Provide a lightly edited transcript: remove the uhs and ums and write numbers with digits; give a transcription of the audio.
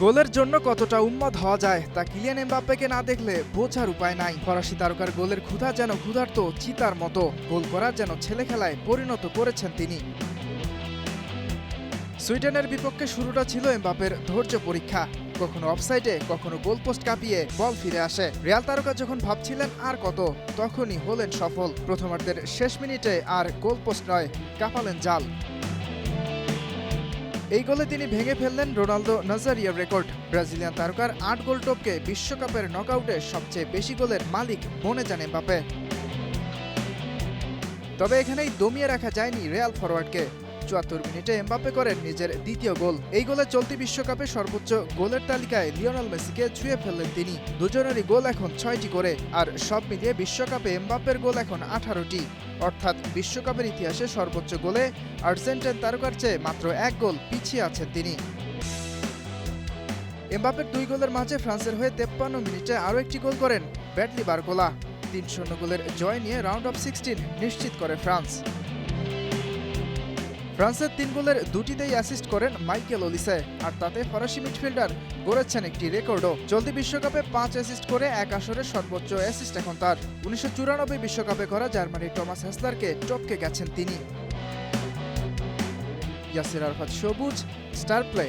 গোলের জন্য কতটা উন্মাদ হওয়া যায় তা কিলিয়ান এমবাপ্পেকে না দেখলে বোঝার উপায় নাই। ফরাসি তারকার গোলের ক্ষুধা যেন ক্ষুধার্ত চিতার মতো, গোল করার যেন ছেলে খেলায় পরিণত করেছেন তিনি। সুইডেনের বিপক্ষে শুরুটা ছিল এমবাপ্পের ধৈর্য পরীক্ষা। কখনো অফসাইডে, কখনো গোলপোস্ট কাঁপিয়ে বল ফিরে আসে। রিয়াল তারকা যখন ভাবছিলেন আর কত, তখনই হলেন সফল। প্রথমার্ধের শেষ মিনিটে আর গোলপোস্ট নয়, কাঁপালেন জাল। এই গোলে তিনি ভেঙে ফেললেন রোনালদো নাজারিয়ার রেকর্ড। ব্রাজিলিয়ান তারকার ৮ গোল টপকে বিশ্বকাপের নকআউটে সবচেয়ে বেশি গোলের মালিক বনে যান এমবাপ্পে। তবে এখানেই দমিয়ে রাখা যায়নি রিয়াল ফরোয়ার্ডকে। ৭৪ মিনিটে এমবাপ্পে করেন নিজের দ্বিতীয় গোল। এই গোলে চলতি বিশ্বকাপে সর্বোচ্চ গোলের তালিকায় লিওনেল মেসিকে ছুঁয়ে ফেললেন তিনি। দুজনেরই গোল এখন ৬টি করে, আর সব মিলিয়ে বিশ্বকাপে এমবাপ্পের গোল এখন ১৮টি। অর্থাৎ বিশ্বকাপের ইতিহাসে সর্বোচ্চ গোলে আর্জেন্টাইন তারকার চেয়ে মাত্র ১ গোল পিছিয়ে আছেন তিনি। এমবাপ্পের ২ গোলের মাঝে ফ্রান্সের হয়ে ৫৩ মিনিটে আরও একটি গোল করেন ব্র্যাডলি বারকোলা। ৩-০ গোলের জয় নিয়ে রাউন্ড অফ 16 নিশ্চিত করে ফ্রান্স। ফ্রান্সের ৩ গোলের দুটিতেই অ্যাসিস্ট করেন মাইকেল ওলিসে, আর তাতে ফরাসি মিডফিল্ডার গড়েছেন একটি রেকর্ডও। চলতি বিশ্বকাপে ৫ অ্যাসিস্ট করে এক আসরের সর্বোচ্চ অ্যাসিস্ট এখন তার। ১৯৯৪ বিশ্বকাপে করা জার্মানির টমাস হ্যাসলারকে টপকে গেছেন তিনি। ইয়াসির আরাফাত সবুজ, স্টার প্লে।